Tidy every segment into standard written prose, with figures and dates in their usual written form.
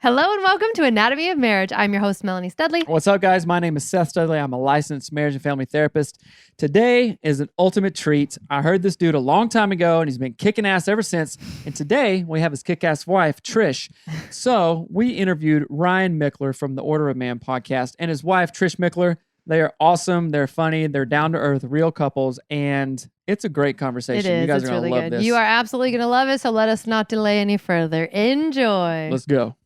Hello and welcome to Anatomy of Marriage. I'm your host, Melanie Studley. What's up, guys? My name is Seth Studley. I'm a licensed marriage and family therapist. Today is an ultimate treat. I heard this dude a long time ago, and he's been kicking ass ever since. And today, we have his kick-ass wife, Trish. So we interviewed Ryan Michler from the Order of Man podcast and his wife, Trish Michler. They are awesome. They're funny. They're down-to-earth, real couples, and it's a great conversation. It is. You guys It's are going to really love good. this. You are absolutely going to love it, so let us not delay any further. Enjoy. Let's go.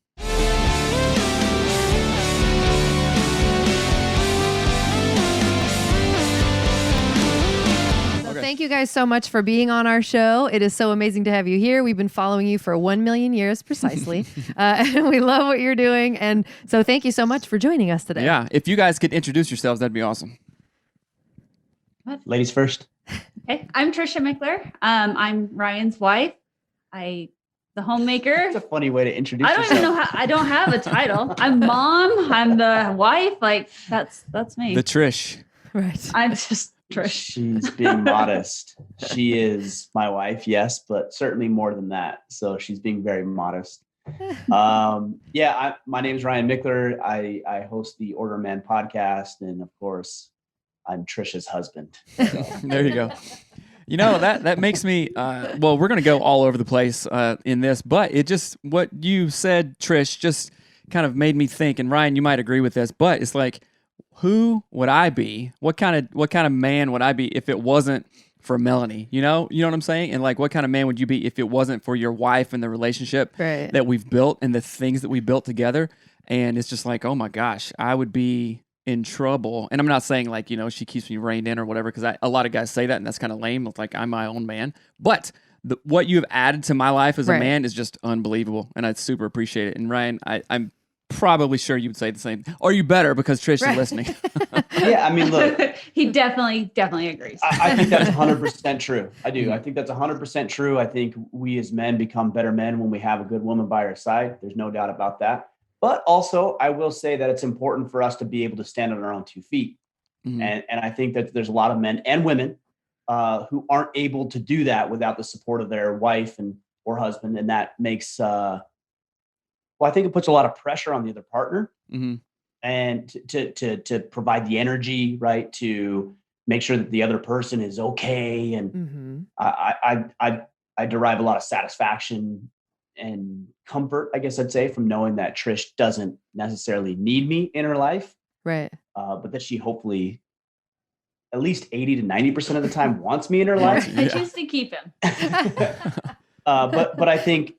Thank you guys so much for being on our show. It is so amazing to have you here. We've been following you for 1 million years precisely, and we love what you're doing. And so thank you so much for joining us today. Yeah, if you guys could introduce yourselves, that'd be awesome. What? Ladies first. Okay, I'm Trish Michler. I'm Ryan's wife. The homemaker. That's a funny way to introduce I don't yourself. even know how. I don't have a title. I'm mom. I'm the wife. Like that's me. The Trish. Right. I'm just Trish. She's being modest. She is my wife, yes, but certainly more than that. So she's being very modest. My name is Ryan Michler. I host the Order of Man podcast, and of course, I'm Trish's husband. So. There you go. You know, that makes me, well, we're going to go all over the place in this, but it just, what you said, Trish, just kind of made me think, and Ryan, you might agree with this, but it's like, who would I be? What kind of man would I be if it wasn't for Melanie? You know what I'm saying? And like, what kind of man would you be if it wasn't for your wife and the relationship that we've built and the things that we built together? And it's just like, oh my gosh, I would be in trouble. And I'm not saying like, she keeps me reined in or whatever, because a lot of guys say that, and that's kind of lame. It's like, I'm my own man. But what you have added to my life as a man is just unbelievable, and I super appreciate it. And Ryan, I'm probably sure you would say the same, or you better, because Trish is listening. Yeah, I mean, look. He definitely agrees. I think that's 100% true. I do. I think that's 100% true. I think we as men become better men when we have a good woman by our side. There's no doubt about that. But also, I will say that it's important for us to be able to stand on our own 2 feet. Mm-hmm. And I think that there's a lot of men and women who aren't able to do that without the support of their wife or husband. And that makes, I think it puts a lot of pressure on the other partner, and to provide the energy, right, to make sure that the other person is okay. And I derive a lot of satisfaction and comfort, I guess I'd say, from knowing that Trish doesn't necessarily need me in her life, right? But that she hopefully at least 80 to 90% of the time wants me in her life. I choose to keep him. But I think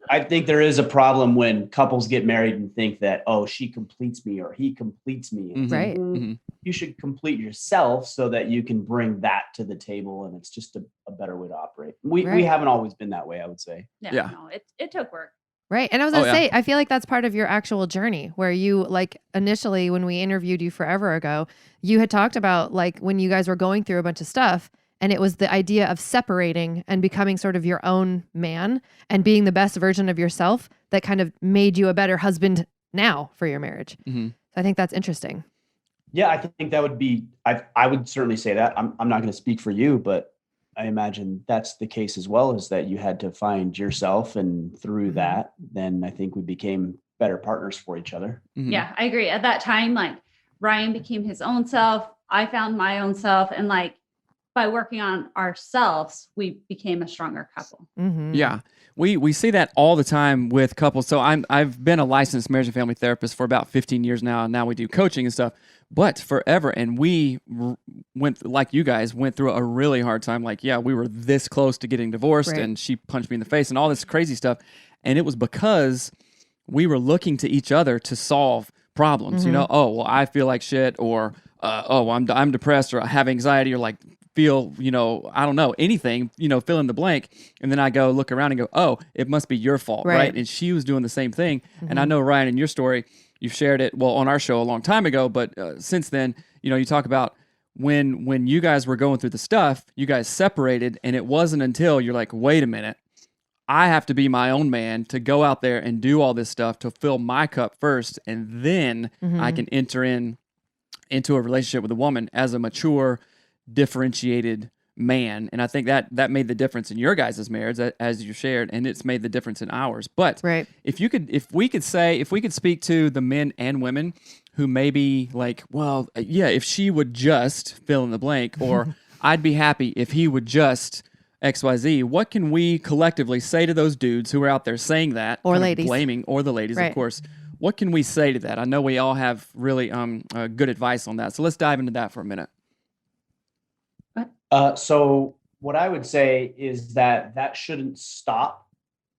there is a problem when couples get married and think that, oh, she completes me or he completes me. Mm-hmm. Right. Mm-hmm. You should complete yourself so that you can bring that to the table, and it's just a better way to operate. We haven't always been that way, I would say. Yeah. No, it took work. Right. And I was going to say, I feel like that's part of your actual journey, where you, like, initially when we interviewed you forever ago, you had talked about like when you guys were going through a bunch of stuff, and it was the idea of separating and becoming sort of your own man and being the best version of yourself that kind of made you a better husband now for your marriage. Mm-hmm. So I think that's interesting. Yeah, I think that would be, I would certainly say that. I'm not going to speak for you, but I imagine that's the case as well, is that you had to find yourself, and through that, then I think we became better partners for each other. Mm-hmm. Yeah, I agree. At that time, like, Ryan became his own self. I found my own self, and like, by working on ourselves, we became a stronger couple. Mm-hmm. Yeah. We see that all the time with couples. So I've been a licensed marriage and family therapist for about 15 years now, and now we do coaching and stuff, but forever. And we went, like you guys, went through a really hard time. Like, we were this close to getting divorced, and she punched me in the face and all this crazy stuff. And it was because we were looking to each other to solve problems. Mm-hmm. I feel like shit, or I'm depressed, or I have anxiety, or like feel, I don't know, anything, fill in the blank. And then I go look around and go, oh, it must be your fault, right? And she was doing the same thing. Mm-hmm. And I know, Ryan, in your story, you've shared it, on our show a long time ago, but since then, you talk about when you guys were going through the stuff, you guys separated, and it wasn't until you're like, wait a minute, I have to be my own man to go out there and do all this stuff to fill my cup first, and then I can enter into a relationship with a woman as a mature, differentiated man, and I think that made the difference in your guys' marriage, as you shared, and it's made the difference in ours. But Right. if we could speak to the men and women who maybe like, well, yeah, if she would just fill in the blank, or I'd be happy if he would just XYZ, what can we collectively say to those dudes who are out there saying that, Or kind of ladies. blaming, or the ladies, Right. of course? What can we say to that? I know we all have really good advice on that, so let's dive into that for a minute. So what I would say is that shouldn't stop.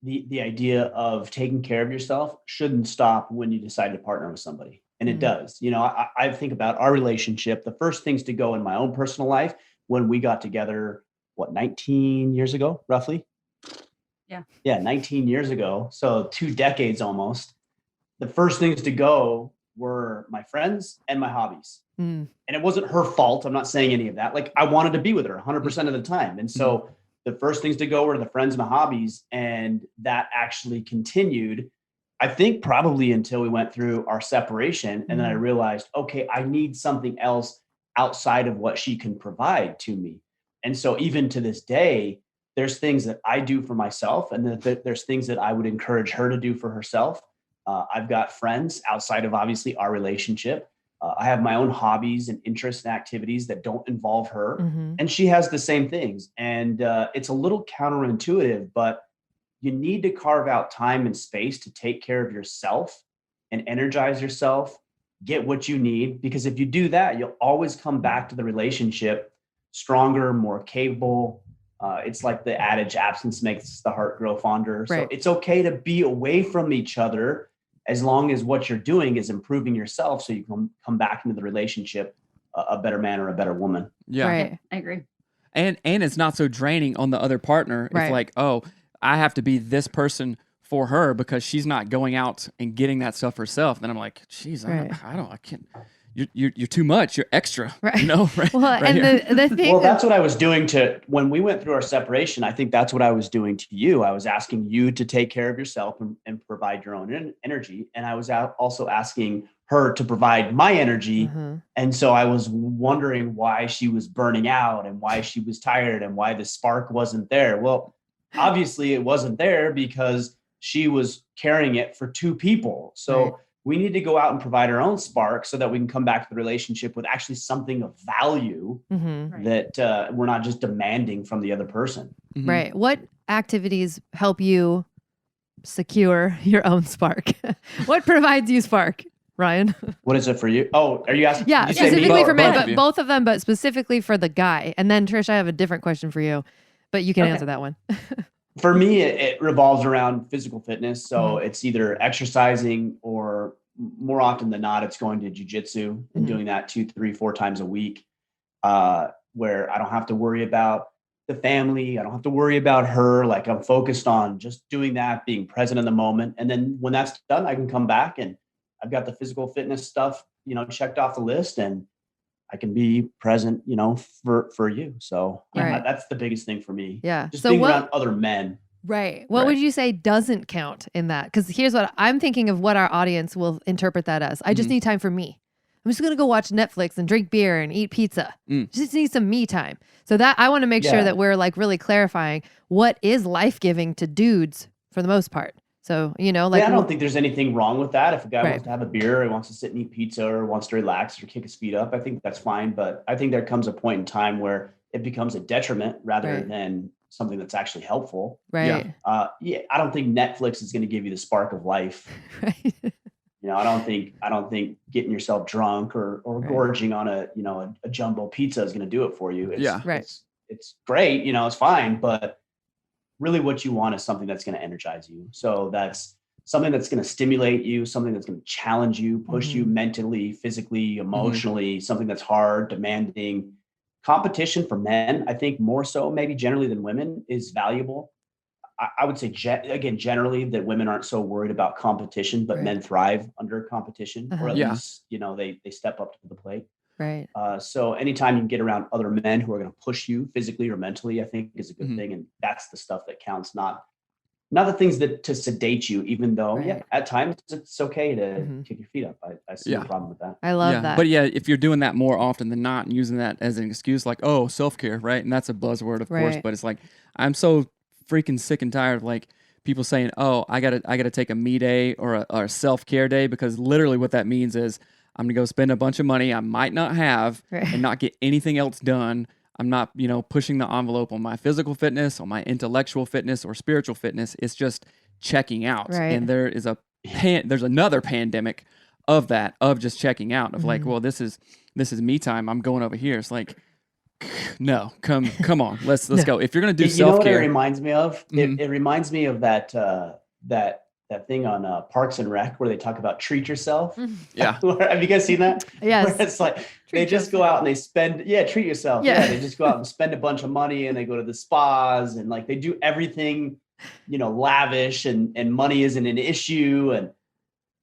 The idea of taking care of yourself shouldn't stop when you decide to partner with somebody. And it does. You know, I think about our relationship. The first things to go in my own personal life when we got together, 19 years ago, roughly? Yeah, 19 years ago. So 2 decades almost. The first things to go were my friends and my hobbies. And it wasn't her fault. I'm not saying any of that. Like, I wanted to be with her 100% of the time. And so the first things to go were the friends and the hobbies. And that actually continued, I think, probably until we went through our separation. And then I realized, okay, I need something else outside of what she can provide to me. And so even to this day, there's things that I do for myself, and there's things that I would encourage her to do for herself. I've got friends outside of obviously our relationship. I have my own hobbies and interests and activities that don't involve her. And she has the same things. And it's a little counterintuitive, but you need to carve out time and space to take care of yourself and energize yourself, get what you need. Because if you do that, you'll always come back to the relationship stronger, more capable. It's like the adage, absence makes the heart grow fonder. Right. So it's okay to be away from each other as long as what you're doing is improving yourself, so you can come back into the relationship a better man or a better woman. Yeah. Right. I agree. And it's not so draining on the other partner. Right. It's like, oh, I have to be this person for her because she's not going out and getting that stuff herself. Then I'm like, geez, Right. I can't. You're too much. You're extra. Right. You know, right? Well, right and here. the thing Well, that's what I was doing when we went through our separation. I think that's what I was doing to you. I was asking you to take care of yourself and provide your own energy. And I was also asking her to provide my energy. And so I was wondering why she was burning out and why she was tired and why the spark wasn't there. Well, obviously it wasn't there because she was carrying it for 2 people. So Right. we need to go out and provide our own spark so that we can come back to the relationship with actually something of value that we're not just demanding from the other person. Right. What activities help you secure your own spark? What provides you spark, Ryan? What is it for you? Oh, are you asking? Yeah, did you say me? specifically for men, Both of but you. both of them, but specifically for the guy. And then Trish, I have a different question for you, but you can answer that one. For me, it revolves around physical fitness. So it's either exercising, or more often than not, it's going to jujitsu and doing that 2, 3, 4 times a week, where I don't have to worry about the family. I don't have to worry about her. Like, I'm focused on just doing that, being present in the moment. And then when that's done, I can come back and I've got the physical fitness stuff, checked off the list, and I can be present, for you. So Right. that's the biggest thing for me. Yeah. Just So being what- around other men. Right. What Right. would you say doesn't count in that? Because here's what I'm thinking of what our audience will interpret that as. I just need time for me. I'm just going to go watch Netflix and drink beer and eat pizza. Just need some me time. So that I want to make sure that we're like really clarifying what is life-giving to dudes for the most part. So, I don't think there's anything wrong with that. If a guy Right. wants to have a beer, or wants to sit and eat pizza, or wants to relax or kick his feet up, I think that's fine. But I think there comes a point in time where it becomes a detriment rather Right. than something that's actually helpful. right. I don't think Netflix is going to give you the spark of life. Right. I don't think getting yourself drunk or Right. gorging on a jumbo pizza is going to do it for you. Right. It's great, it's fine, but really what you want is something that's going to energize you. So that's something that's going to stimulate you, something that's going to challenge you, push you mentally, physically, emotionally, something that's hard, demanding. Competition for men, I think more so maybe generally than women, is valuable. I would say, generally, that women aren't so worried about competition, but Right. men thrive under competition, or at Yeah. least, they step up to the plate. Right. So anytime you can get around other men who are going to push you physically or mentally, I think is a good thing. And that's the stuff that counts, not not the things that to sedate you, even though, at times it's okay to kick your feet up. I see no problem with that. I love that. But if you're doing that more often than not and using that as an excuse, like, oh, self-care, right? And that's a buzzword, of course, but it's like, I'm so freaking sick and tired of like people saying, oh, I gotta take a me day or a self-care day, because literally what that means is I'm gonna go spend a bunch of money I might not have and not get anything else done. I'm not, pushing the envelope on my physical fitness, on my intellectual fitness or spiritual fitness. It's just checking out. And there is there's another pandemic of that, of just checking out, of like, well, this is me time. I'm going over here. It's like, no, come on, let's go. If you're gonna do self-care, you know what it reminds me of? It reminds me of that thing on Parks and Rec where they talk about treat yourself. Yeah. Have you guys seen that? Yes. Where it's like they just go out and they spend, treat yourself. Yeah. They just go out and spend a bunch of money and they go to the spas and like they do everything, lavish and money isn't an issue. And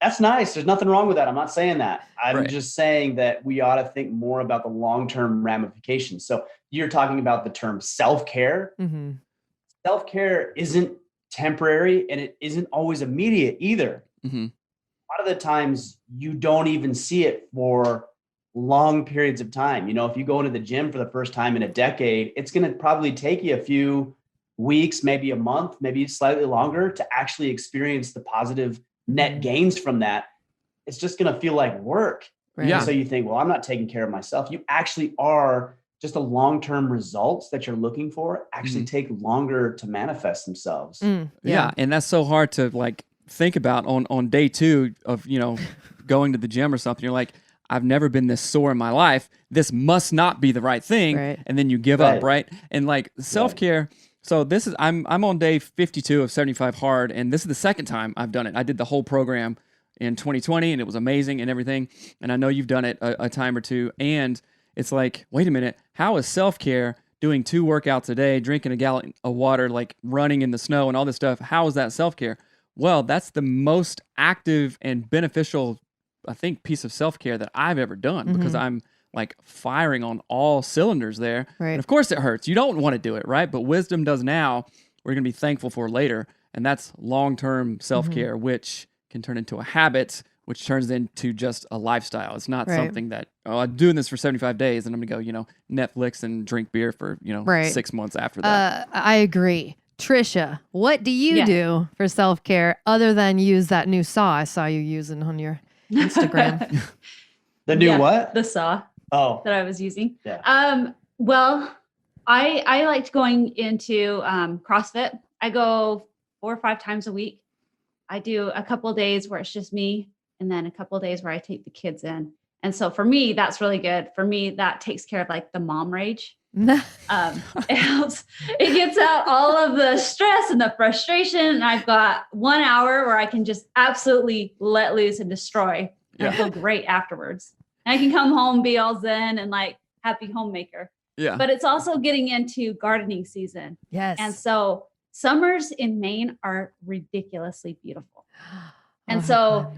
that's nice. There's nothing wrong with that. I'm not saying that. I'm just saying that we ought to think more about the long-term ramifications. So you're talking about the term self-care. Self-care isn't temporary and it isn't always immediate either. A lot of the times you don't even see it for long periods of time. If you go into the gym for the first time in a decade, it's going to probably take you a few weeks, maybe a month, maybe slightly longer to actually experience the positive net gains from that. It's just going to feel like work. So you think, well, I'm not taking care of myself. You actually are. Just the long-term results that you're looking for actually take longer to manifest themselves. Yeah. And that's so hard to like think about on day 2 of, going to the gym or something. You're like, I've never been this sore in my life. This must not be the right thing. And then you give up. Right. And like self-care. So this is, I'm on day 52 of 75 hard. And this is the second time I've done it. I did the whole program in 2020 and it was amazing and everything. And I know you've done it a time or two. And it's like, wait a minute, how is self-care doing 2 workouts a day, drinking a gallon of water, like running in the snow and all this stuff? How is that self-care? Well, that's the most active and beneficial, I think, piece of self-care that I've ever done because I'm like firing on all cylinders there. And of course it hurts. You don't want to do it, right? But wisdom does now. We're going to be thankful for later. And that's long-term self-care, which can turn into a habit, which turns into just a lifestyle. It's not something that, I'm doing this for 75 days and I'm going to go, Netflix and drink beer for, 6 months after that. I agree. Trisha, what do you do for self-care other than use that new saw I saw you using on your Instagram? The new what? The saw that I was using. Well, I liked going into CrossFit. I go 4 or 5 times a week. I do a couple of days where it's just me, and then a couple of days where I take the kids in. And so for me, that's really good. For me, that takes care of like the mom rage. It helps. It gets out all of the stress and the frustration. And I've got 1 hour where I can just absolutely let loose and destroy and I feel great afterwards. And I can come home, be all zen and like happy homemaker. But it's also getting into gardening season. And so summers in Maine are ridiculously beautiful. And so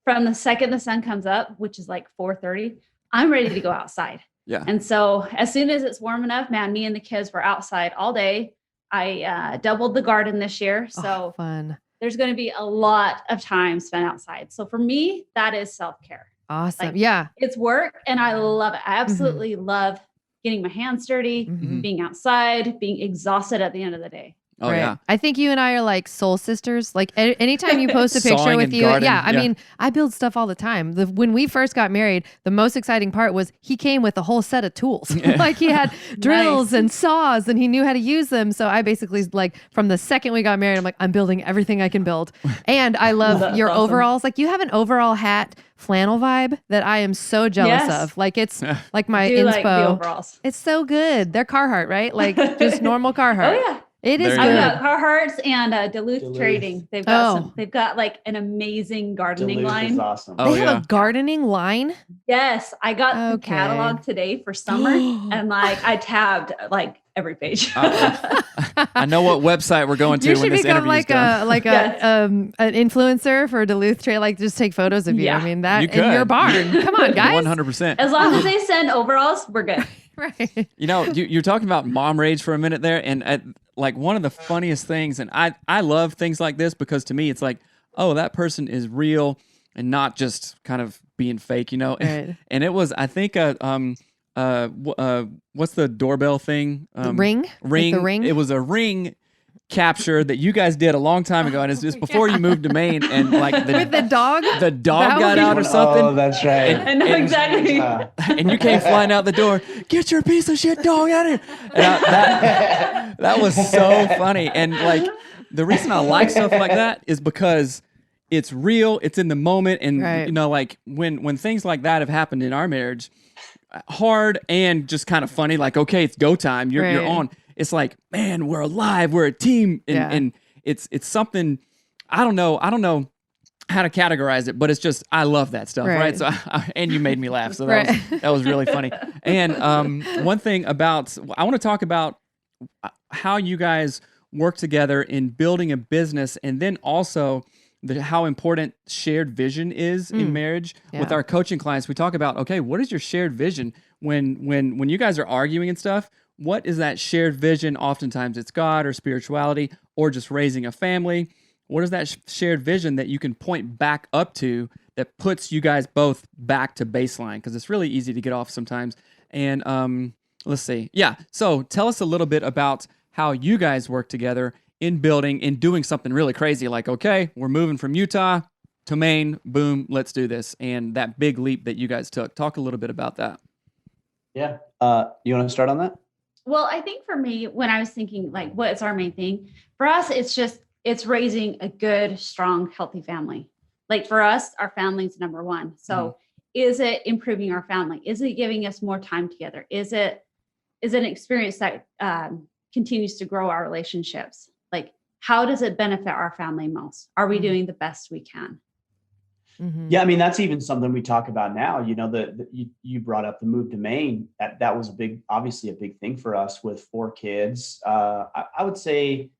from the second the sun comes up, which is like 4:30, I'm ready to go outside. And so as soon as it's warm enough, man, me and the kids were outside all day. I doubled the garden this year. So fun. There's going to be a lot of time spent outside. So for me, that is self-care. Awesome. Like, it's work and I love it. I absolutely love getting my hands dirty, being outside, being exhausted at the end of the day. I think you and I are like soul sisters. Like anytime you post a picture with you, I mean, I build stuff all the time. When we first got married, the most exciting part was he came with a whole set of tools. Like he had drills and saws and he knew how to use them. So I basically like from the second we got married, I'm like, I'm building everything I can build. And I love your overalls. Like you have an overall hat flannel vibe that I am so jealous of. Like it's like my inspo. Like the overalls. It's so good. They're Carhartt, right? Like just normal Carhartt. Oh yeah. It is good. I've got Carhartts and Duluth Trading. They've got they've got like an amazing gardening Duluth line. Is awesome. They have a gardening line? Yes. I got the catalog today for summer and like I tabbed like every page. I know what website we're going to you when this interview is done. an influencer for Duluth Trade. Like just take photos of you. I mean that in your barn. Come on, guys. 100%. As long as they send overalls, we're good. Right. You're talking about mom rage for a minute there, and like one of the funniest things, and I love things like this because to me it's like, oh, that person is real and not just kind of being fake, you know. Right. And it was, I think, what's the doorbell thing? Ring? Like Ring. the Ring? It was a Ring capture that you guys did a long time ago, and it's just before you moved to Maine, and like With the dog? the dog That got was- out or something. Oh, that's right. I know exactly. And you came flying out the door. Get your piece of shit dog out of here! And that was so funny. And like the reason I like stuff like that is because it's real. It's in the moment, and Right. you know, like when things like that have happened in our marriage, hard and just kind of funny. Like, okay, it's go time. You're Right. on. It's like, man, we're alive. We're a team, and Yeah. and it's something. I don't know how to categorize it, but it's just I love that stuff, right? Right. So and you made me laugh, so Right. that was really funny. And one thing about I want to talk about how you guys work together in building a business, and then also how important shared vision is in marriage. With Yeah. our coaching clients, we talk about, okay, what is your shared vision when you guys are arguing and stuff? What is that shared vision? Oftentimes it's God or spirituality or just raising a family. What is that shared vision that you can point back up to that puts you guys both back to baseline? Because it's really easy to get off sometimes. And let's see. Yeah. So tell us a little bit about how you guys work together in building and doing something really crazy. Like, okay, we're moving from Utah to Maine. Boom, let's do this. And that big leap that you guys took. Talk a little bit about that. Yeah. You want to start on that? Well, I think for me, when I was thinking like, what's our main thing? For us, it's raising a good, strong, healthy family. Like for us, our family's number one. So is it improving our family? Is it giving us more time together? Is it an experience that continues to grow our relationships? Like, how does it benefit our family most? Are we doing the best we can? Mhm. Yeah, I mean, that's even something we talk about now. You know, you brought up the move to Maine. That was obviously a big thing for us with 4 kids. I would say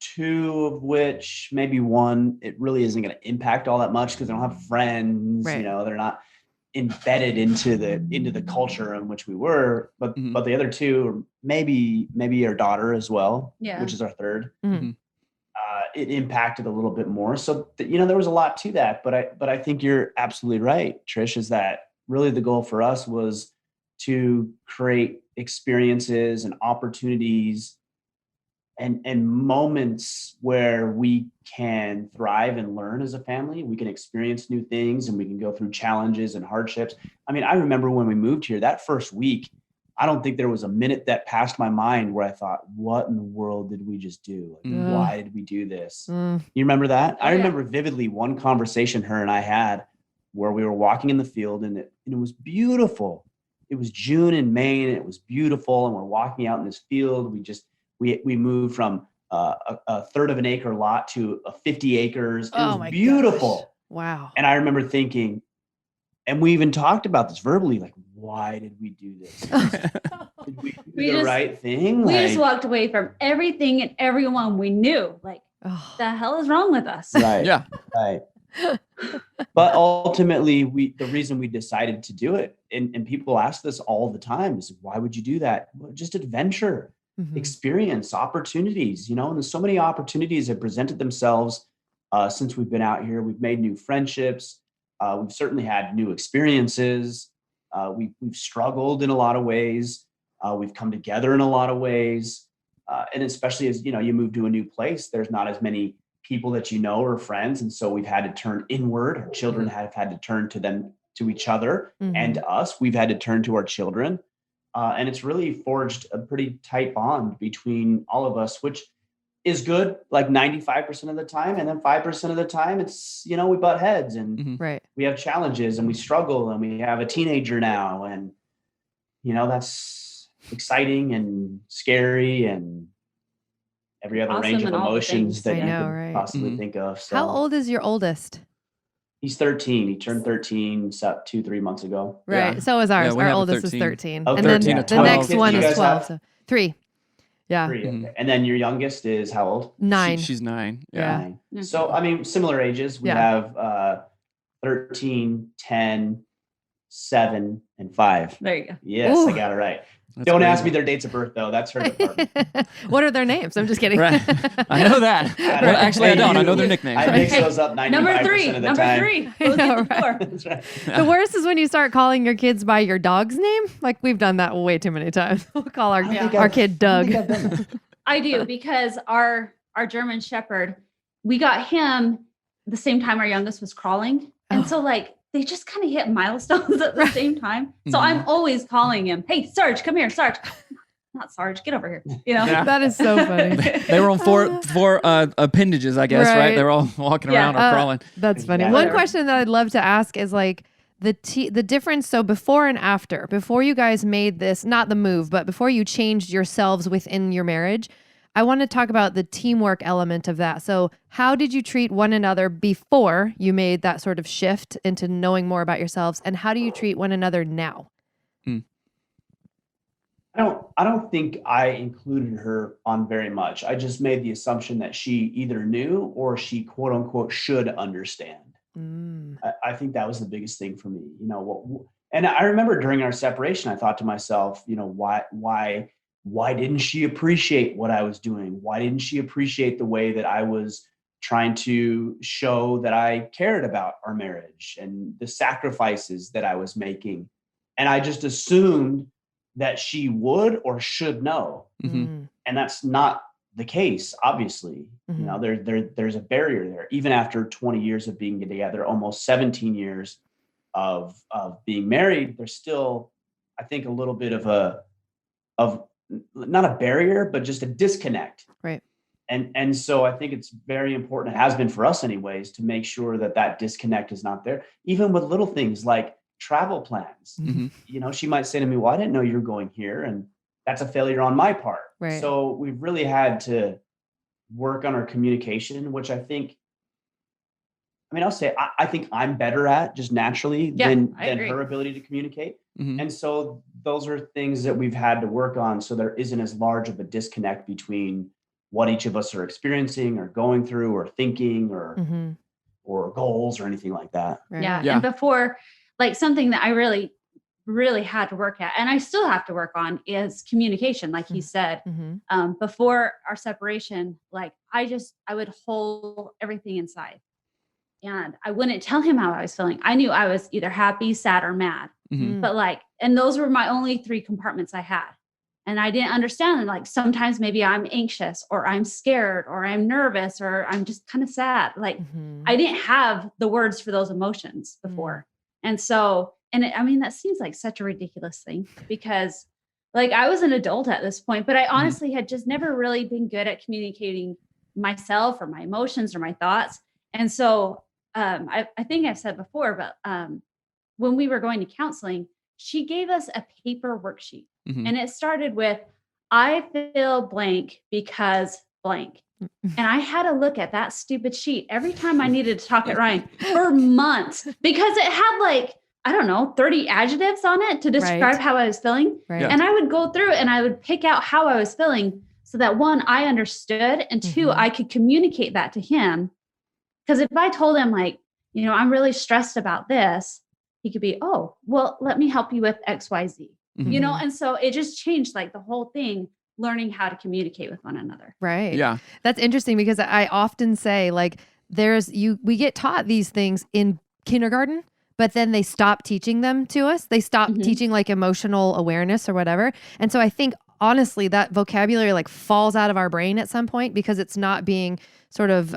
2 of which, maybe 1, it really isn't going to impact all that much because they don't have friends. Right. You know, they're not embedded into the culture in which we were. But the other 2, or maybe our daughter as well, Yeah. which is our 3rd. Mhm. It impacted a little bit more. So, there was a lot to that, but I think you're absolutely right, Trish, is that really the goal for us was to create experiences and opportunities and moments where we can thrive and learn as a family. We can experience new things and we can go through challenges and hardships. I mean, I remember when we moved here that first week, I don't think there was a minute that passed my mind where I thought, what in the world did we just do? Like, why did we do this? You remember that? I remember vividly one conversation her and I had where we were walking in the field and it was beautiful. It was June in Maine and it was beautiful. And we're walking out in this field. We moved from a third of an acre lot to 50 acres. It was beautiful. Gosh. Wow. And I remember thinking, and we even talked about this verbally, like, why did we do this? Did we do the right thing? We just walked away from everything and everyone we knew. Like, the hell is wrong with us? Right. Yeah. Right. But ultimately, the reason we decided to do it, and people ask this all the time, is why would you do that? Well, just adventure, experience, opportunities, and there's so many opportunities that presented themselves since we've been out here. We've made new friendships. We've certainly had new experiences. We've struggled in a lot of ways. We've come together in a lot of ways. And especially as, you move to a new place, there's not as many people that or friends. And so we've had to turn inward. Our children have had to turn to each other and to us. We've had to turn to our children. And it's really forged a pretty tight bond between all of us, which is good, like 95% of the time. And then 5% of the time it's, we butt heads and we have challenges and we struggle and we have a teenager now. And, that's exciting and scary and every other range of emotions that you could possibly think of. So, how old is your oldest? He's 13. He turned 13 2-3 months ago. Right. Yeah. So is ours. Yeah, Our have a oldest 13. is 13. Oh, and 13 then to the next 12. one You is guys 12. have? So 3. Yeah. 3. Okay. And then your youngest is how old? 9. She's 9. Yeah. 9. So, I mean, similar ages. We have 13, 10, 7, and 5. There you go. Yes, Ooh. I got it right. That's Don't crazy. ask me their dates of birth, though. That's her department. What are their names? I'm just kidding. Right. I know that. Well, actually, I don't. I know their nicknames. I mix those up 95% Number 3. of the Number time. 3. I Goes know, at the door. That's right. The worst is when you start calling your kids by your dog's name. Like we've done that way too many times. We'll call our kid Doug. I do, because our German Shepherd, we got him the same time our youngest was crawling. And so like they just kind of hit milestones at the same time. So I'm always calling him, hey, Sarge, come here, Sarge. Not Sarge, get over here. You know? Yeah. That is so funny. They were on four appendages, I guess, right? They were all walking around or crawling. That's funny. Yeah. One question that I'd love to ask is like the difference. So before and after, before you guys made this, not the move, but before you changed yourselves within your marriage, I want to talk about the teamwork element of that. So how did you treat one another before you made that sort of shift into knowing more about yourselves? And how do you treat one another now? I don't think I included her on very much. I just made the assumption that she either knew or she quote unquote should understand. I think that was the biggest thing for me, you know. And I remember during our separation, I thought to myself, you know, why didn't she appreciate what I was doing? Why didn't she appreciate the way that I was trying to show that I cared about our marriage and the sacrifices that I was making? And I just assumed that she would or should know. And that's not the case, obviously. You know, there's a barrier there. Even after 20 years of being together, almost 17 years of being married, there's still, I think, a little bit of not a barrier, but just a disconnect. Right. And so I think it's very important, it has been for us anyways, to make sure that disconnect is not there, even with little things like travel plans. You know, she might say to me, well, I didn't know you were going here. And that's a failure on my part. Right. So we've really had to work on our communication, which I think, I'll say, I think I'm better at just naturally than her ability to communicate. And so those are things that we've had to work on, so there isn't as large of a disconnect between what each of us are experiencing or going through or thinking or goals or anything like that. Right. Yeah. Yeah. And before, like something that I really, really had to work at, and I still have to work on, is communication. Like you said, before our separation, like I would hold everything inside and I wouldn't tell him how I was feeling. I knew I was either happy, sad, or mad, but like, and those were my only 3 compartments I had. And I didn't understand, like, sometimes maybe I'm anxious or I'm scared or I'm nervous or I'm just kind of sad. Like I didn't have the words for those emotions before. And so, that seems like such a ridiculous thing, because like I was an adult at this point, but I honestly had just never really been good at communicating myself or my emotions or my thoughts. And so I think I've said before, but when we were going to counseling, she gave us a paper worksheet and it started with, I feel blank because blank. And I had to look at that stupid sheet every time I needed to talk at Ryan for months, because it had like, I don't know, 30 adjectives on it to describe how I was feeling. Right. And I would go through and I would pick out how I was feeling so that 1, I understood, and 2, I could communicate that to him. Because if I told him like, you know, I'm really stressed about this, he could be, oh, well, let me help you with X, Y, Z, you know? And so it just changed like the whole thing, learning how to communicate with one another. Right. Yeah. That's interesting, because I often say like we get taught these things in kindergarten, but then they stop teaching them to us. They stop teaching like emotional awareness or whatever. And so I think honestly that vocabulary like falls out of our brain at some point, because it's not being sort of,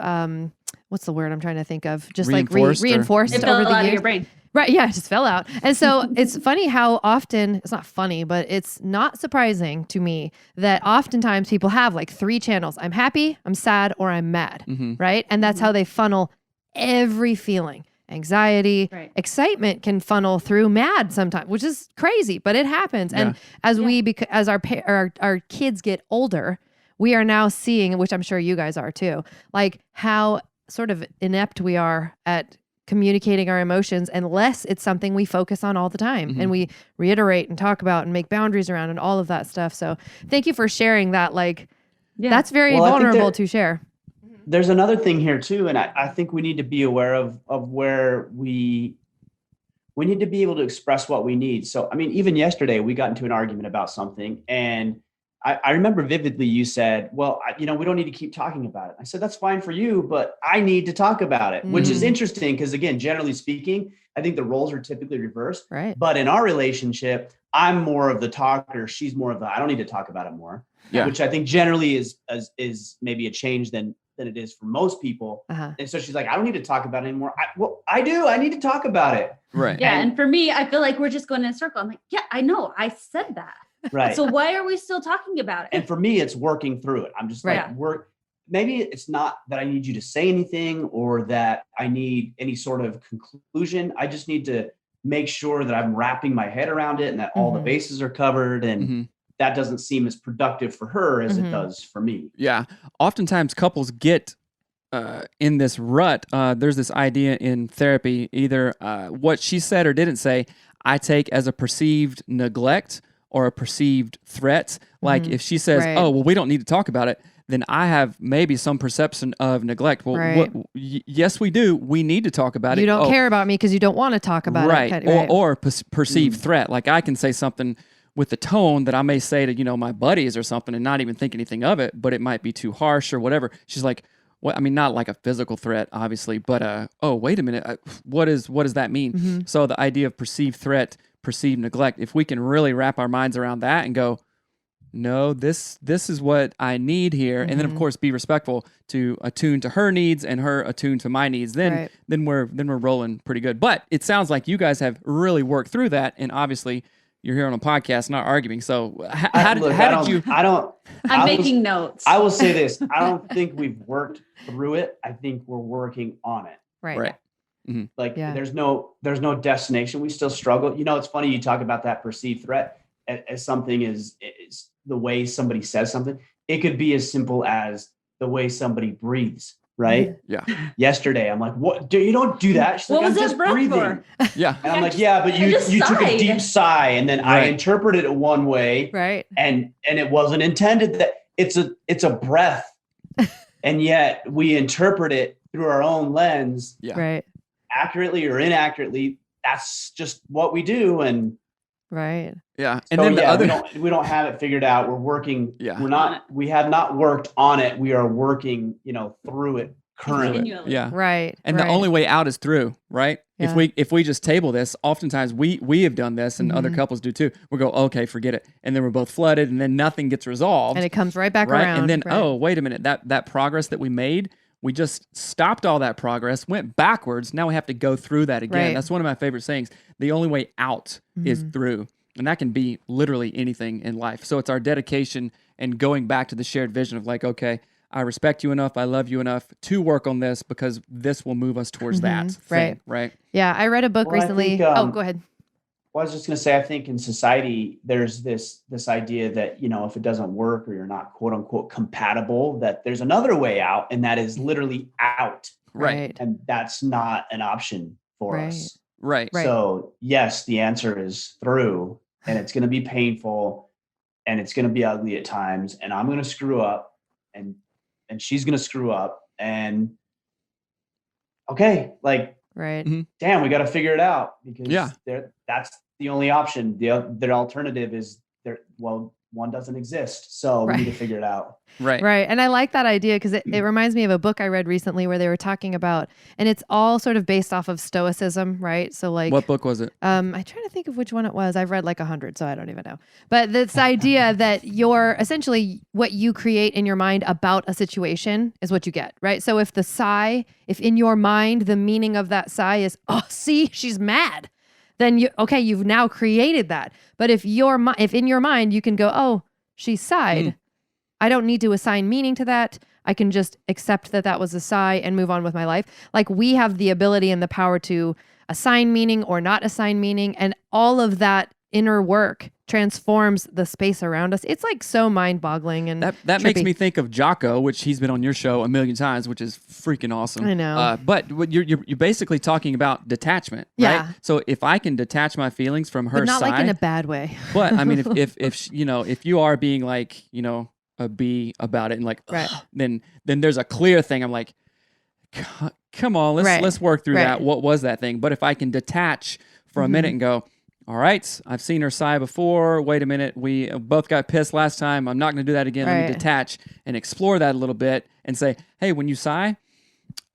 what's the word I'm trying to think of? Just Reinforced like reinforced It over fell the out years. of your brain. Right. Yeah. It just fell out. And so it's funny how often, it's not funny, but it's not surprising to me that oftentimes people have like 3 channels. I'm happy, I'm sad, or I'm mad. Right. And that's how they funnel every feeling. Anxiety, excitement can funnel through mad sometimes, which is crazy, but it happens. And as as our kids get older, we are now seeing, which I'm sure you guys are too, like how sort of inept we are at communicating our emotions, unless it's something we focus on all the time and we reiterate and talk about and make boundaries around and all of that stuff. So thank you for sharing that. Like that's very vulnerable to share. There's another thing here too. And I think we need to be aware of where we we need to be able to express what we need. So, I mean, even yesterday we got into an argument about something, and I remember vividly you said, well, we don't need to keep talking about it. I said, that's fine for you, but I need to talk about it, which is interesting because, again, generally speaking, I think the roles are typically reversed. Right. But in our relationship, I'm more of the talker. She's more of the, I don't need to talk about it more, which I think generally is maybe a change than it is for most people. And so she's like, I don't need to talk about it anymore. I do. I need to talk about it. Right. Yeah. And for me, I feel like we're just going in a circle. I'm like, yeah, I know. I said that. Right. So why are we still talking about it? And for me, it's working through it. I'm just like, maybe it's not that I need you to say anything or that I need any sort of conclusion. I just need to make sure that I'm wrapping my head around it and that all the bases are covered. And that doesn't seem as productive for her as it does for me. Yeah. Oftentimes couples get in this rut. There's this idea in therapy, either what she said or didn't say, I take as a perceived neglect or a perceived threat. Like if she says, oh, well, we don't need to talk about it, then I have maybe some perception of neglect. Well, yes, we do. We need to talk about it. You don't care about me because you don't want to talk about it. Right. Or perceived threat. Like I can say something with the tone that I may say to, my buddies or something and not even think anything of it, but it might be too harsh or whatever. She's like, well, I mean, not like a physical threat, obviously, but oh, wait a minute. What does that mean? So the idea of perceived threat, perceived neglect, if we can really wrap our minds around that and go, no, this is what I need here. And then of course be respectful to attune to her needs and her attune to my needs. Then we're rolling pretty good. But it sounds like you guys have really worked through that. And obviously you're here on a podcast, not arguing. So how did you? I'm making notes. I will say this. I don't think we've worked through it. I think we're working on it. Right. Like there's no destination. We still struggle. It's funny you talk about that perceived threat as something is the way somebody says something. It could be as simple as the way somebody breathes. Right. Yeah. Yesterday, I'm like, what? You don't do that. She's like, I'm just breathing. For? Yeah. And I'm like, yeah, but you took a deep sigh, and then I interpreted it one way. Right. And it wasn't intended that it's a breath. And yet we interpret it through our own lens. Yeah. Right. Accurately or inaccurately. That's just what we do. And right. Yeah. And then the other, we don't have it figured out. We're working. Yeah. We have not worked on it. We are working, through it currently. Yeah. Right. And the only way out is through, right? Yeah. If we just table this, oftentimes we have done this and other couples do too. We'll go, okay, forget it. And then we're both flooded and then nothing gets resolved. And it comes right back around. And then, oh, wait a minute, that progress that we made, we just stopped all that progress, went backwards. Now we have to go through that again. Right. That's one of my favorite sayings. The only way out is through. And that can be literally anything in life. So it's our dedication and going back to the shared vision of like, okay, I respect you enough, I love you enough to work on this because this will move us towards that thing, right? Yeah, I read a book recently. Go ahead. Well, I was just going to say, I think in society, there's this idea that, if it doesn't work or you're not quote unquote compatible, that there's another way out, and that is literally out. Right. And that's not an option for us. Right. So yes, the answer is through, and it's going to be painful and it's going to be ugly at times. And I'm going to screw up and she's going to screw up, and okay, like, damn, we got to figure it out because that's the only option. The alternative is there. Well, one doesn't exist. So we need to figure it out. Right. And I like that idea because it reminds me of a book I read recently where they were talking about, and it's all sort of based off of Stoicism, right? So like, what book was it? I'm trying to think of which one it was. I've read like 100, so I don't even know. But this idea that you're essentially what you create in your mind about a situation is what you get, right? So if in your mind, the meaning of that sigh is, oh, see, she's mad. Then you've now created that. But if in your mind you can go, oh, she sighed, I don't need to assign meaning to that. I can just accept that was a sigh and move on with my life. Like we have the ability and the power to assign meaning or not assign meaning, and all of that inner work transforms the space around us. It's like so mind-boggling and that makes me think of Jocko, which he's been on your show a million times, which is freaking awesome. I know. But you're basically talking about detachment, yeah. Right? So if I can detach my feelings from her but not side, like in a bad way. But I mean, if you are being like a bee about it and like, then there's a clear thing. I'm like, come on, let's work through that. What was that thing? But if I can detach for a minute and go, all right, I've seen her sigh before. Wait a minute. We both got pissed last time. I'm not going to do that again. Let me detach and explore that a little bit and say, hey, when you sigh,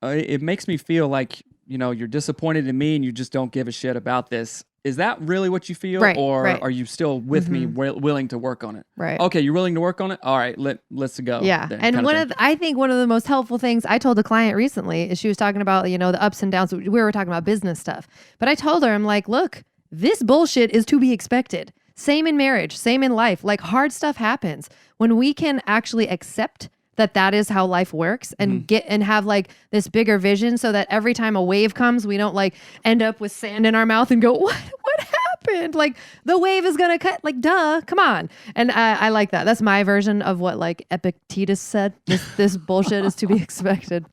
it makes me feel like, you're disappointed in me and you just don't give a shit about this. Is that really what you feel? Or are you still with me, willing to work on it? Right. Okay, you're willing to work on it? All right, let's go. Yeah. And I think one of the most helpful things I told a client recently is she was talking about, the ups and downs. We were talking about business stuff. But I told her, I'm like, look, this bullshit is to be expected. Same in marriage, same in life. Like, hard stuff happens. When we can actually accept that is how life works and have like this bigger vision, so that every time a wave comes, we don't like end up with sand in our mouth and go, what happened? Like, the wave is going to cut, like, duh, come on. And I like that. That's my version of what like Epictetus said. This bullshit is to be expected.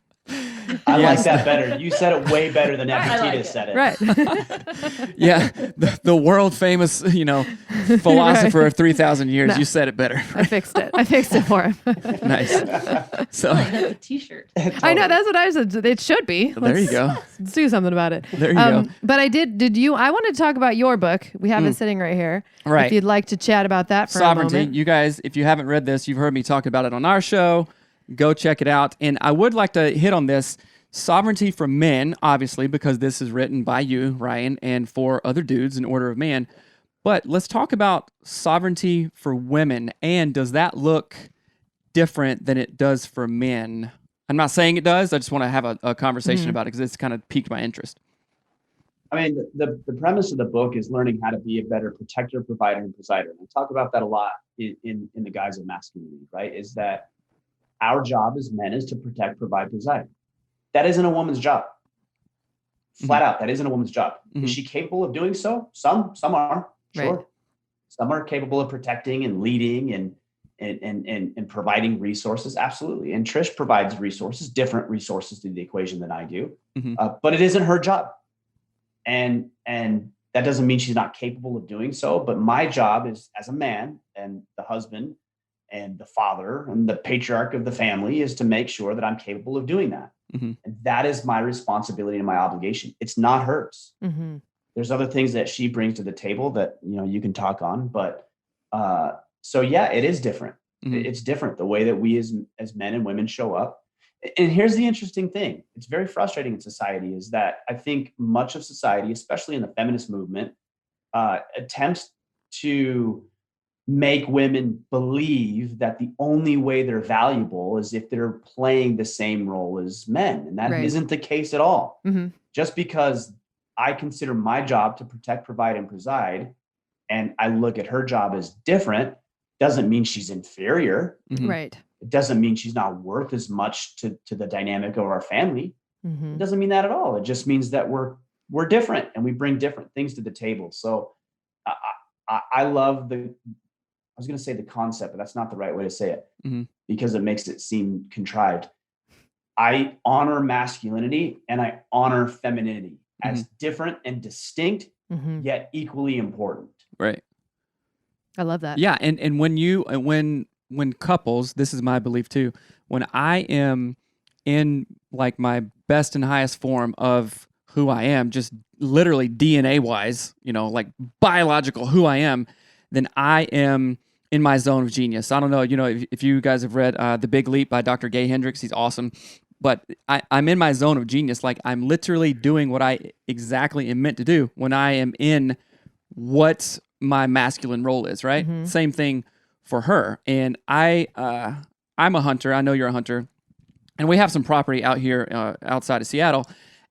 I like that better. You said it way better than Epictetus said it. Right. Yeah. The world famous, philosopher of 3,000 years. No. You said it better. I fixed it. I fixed it for him. Nice. So that's a t-shirt. Totally. I know. That's what I said. It should be. There you go. Let's do something about it. There you go. But I wanted to talk about your book. We have it sitting right here. Right. If you'd like to chat about that for Sovereignty. a moment. You guys, if you haven't read this, you've heard me talk about it on our show. Go check it out. And I would like to hit on this. Sovereignty for men, obviously, because this is written by you, Ryan, and for other dudes in order of man. But let's talk about sovereignty for women. And does that look different than it does for men? I'm not saying it does. I just want to have a conversation about it because it's kind of piqued my interest. I mean, the premise of the book is learning how to be a better protector, provider, and presider. And I talk about that a lot in the guise of masculinity, right? Is that our job as men is to protect, provide, preside. That isn't a woman's job. Flat out, that isn't a woman's job. Is she capable of doing so? Some are, sure. Right. Some are capable of protecting and leading and providing resources. Absolutely. And Trish provides different resources to the equation than I do. But it isn't her job. And that doesn't mean she's not capable of doing so. But my job is, as a man and the husband and the father and the patriarch of the family, is to make sure that I'm capable of doing that. And that is my responsibility and my obligation. It's not hers. There's other things that she brings to the table that, you can talk on, but so yeah, it is different. It's different the way that we as men and women show up. And here's the interesting thing. It's very frustrating in society, is that I think much of society, especially in the feminist movement, attempts to make women believe that the only way they're valuable is if they're playing the same role as men. And that isn't the case at all. Just because I consider my job to protect, provide, and preside, and I look at her job as different, doesn't mean she's inferior. Right. It doesn't mean she's not worth as much to the dynamic of our family. It doesn't mean that at all. It just means that we're different and we bring different things to the table. So I love I was going to say the concept, but that's not the right way to say it because it makes it seem contrived. I honor masculinity and I honor femininity as different and distinct, yet equally important. Right. I love that. Yeah. And when couples, this is my belief too, when I am in like my best and highest form of who I am, just literally DNA wise, like biological who I am, then I am in my zone of genius. I don't know, if you guys have read The Big Leap by Dr. Gay Hendricks, he's awesome. But I'm in my zone of genius. Like, I'm literally doing what I exactly am meant to do when I am in what my masculine role is, right? Same thing for her. And I'm a hunter. I know you're a hunter. And we have some property out here outside of Seattle.